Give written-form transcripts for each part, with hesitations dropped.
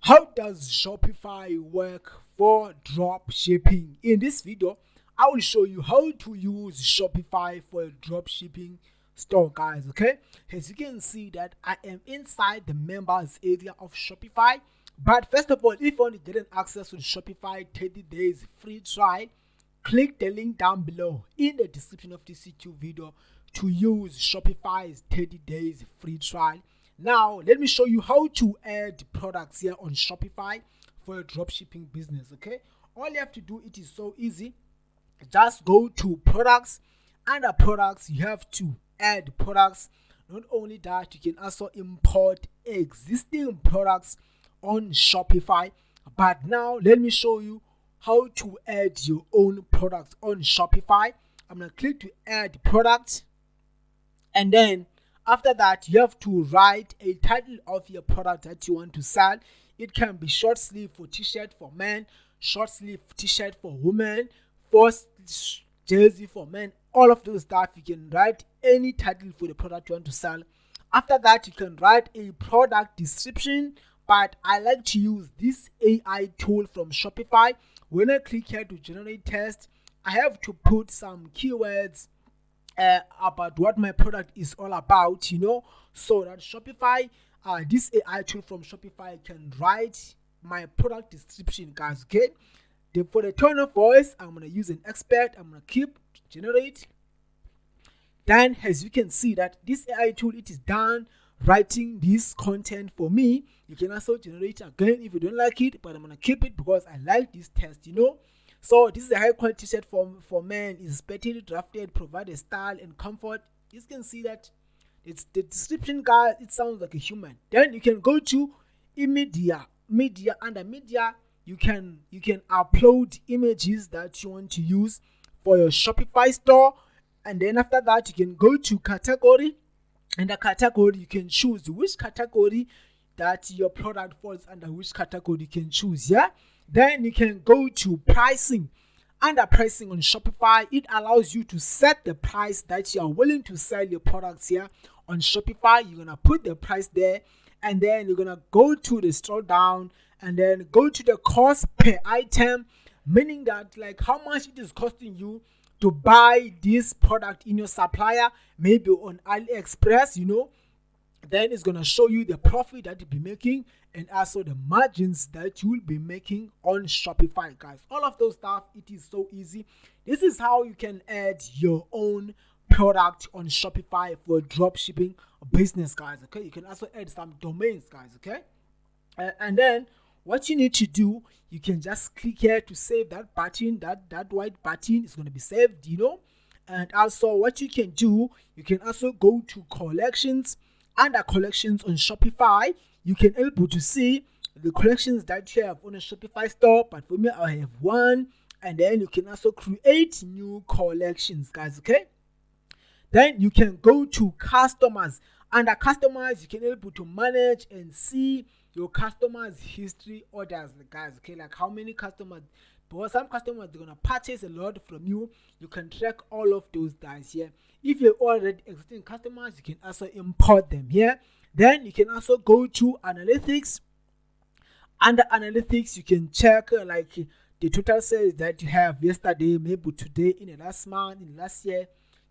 How does Shopify work for drop shipping? In this video, I will show you how to use Shopify for a drop shipping store, guys. Okay, as you can see that I am inside the members area of Shopify. But first of all, if you want to get an access to Shopify 30 days free trial, click the link down below in the description of this YouTube video to use Shopify's 30 days free trial. Now, let me show you how to add products here on Shopify for a dropshipping business, okay? All you have to do, it is so easy. Just go to products. Under products, you have to add products. Not only that, you can also import existing products on Shopify. But now, let me show you how to add your own products on Shopify. I'm going to click to add product, and then after that, you have to write a title of your product that you want to sell. It can be short sleeve for t-shirt for men, short sleeve t-shirt for women, first jersey for men, all of those stuff. You can write any title for the product you want to sell. After that, you can write a product description, but I like to use this AI tool from Shopify. When I click here to generate text, I have to put some keywords about what my product is all about, so that Shopify, this AI tool from Shopify can write my product description, guys, okay? For the tone of voice, I'm going to use an expert. I'm going to keep generate. Then, as you can see that this AI tool, it is done writing this content for me. You can also generate again if you don't like it, but I'm going to keep it because I like this text, So this is a high quality set for men, is specially drafted, provide a style and comfort. You can see that it's the description, guys. It sounds like a human. Then you can go to media. Under media, you can upload images that you want to use for your Shopify store. And then after that, you can go to category. And the category, you can choose which category that your product falls under, which category you can choose. Then you can go to pricing. Under pricing on Shopify, it allows you to set the price that you are willing to sell your products here on Shopify. You're going to put the price there, and then you're going to go to the scroll down and then go to the cost per item, meaning that like how much it is costing you to buy this product in your supplier, maybe on AliExpress, Then it's going to show you the profit that you'll be making and also the margins that you will be making on Shopify, guys. All of those stuff, it is so easy. This is how you can add your own product on Shopify for drop shipping business, guys, okay? You can also add some domains, guys, okay? And then what you need to do, you can just click here to save that button. That white button is going to be saved, And also what you can do, you can also go to collections. Under collections on Shopify, you can able to see the collections that you have on a Shopify store. But for me, I have one. And then you can also create new collections, guys, okay? Then you can go to customers. Under customers, you can able to manage and see your customers' history orders, guys, okay? Like how many customers, because some customers, they're going to purchase a lot from you. You can track all of those guys here. If you're already existing customers, you can also import them here. Then you can also go to analytics. Under analytics, you can check like the total sales that you have yesterday, maybe today, in the last month, in the last year.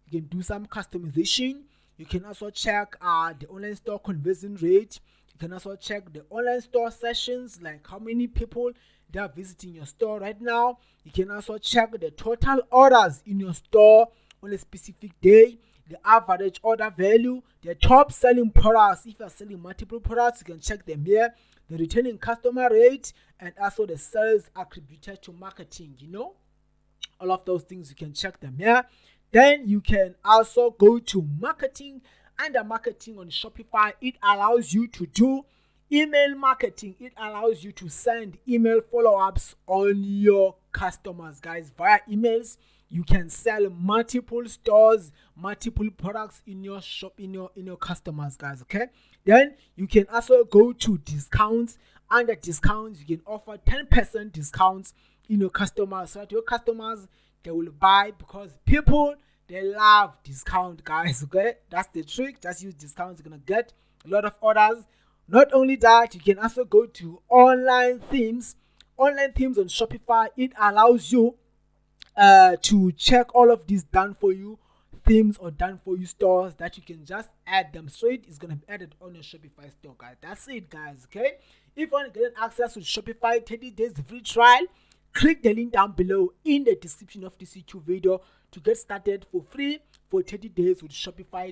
You can do some customization. You can also check the online store conversion rate. You can also check the online store sessions, like how many people they are visiting your store right now. You can also check the total orders in your store on a specific day, the average order value, the top selling products. If you are selling multiple products, you can check them here. The returning customer rate, and also the sales attributed to marketing, All of those things, you can check them here. Then you can also go to marketing. Under marketing on Shopify, it allows you to do email marketing. It allows you to send email follow-ups on your customers, guys, via emails. You can sell multiple stores, multiple products in your shop, in your customers, guys, okay? Then you can also go to discounts. Under discounts, you can offer 10% discounts in your customers, so that your customers, they will buy, because people, they love discount, guys, okay? That's the trick. Just use discounts. You're going to get a lot of orders. Not only that, you can also go to online themes. Online themes on Shopify, it allows you to check all of these done for you themes or done for you stores that you can just add them, so it is going to be added on your Shopify store, guys. That's it, guys. Okay, if you want to get access to Shopify 30 days free trial, click the link down below in the description of this YouTube video to get started for free for 30 days with Shopify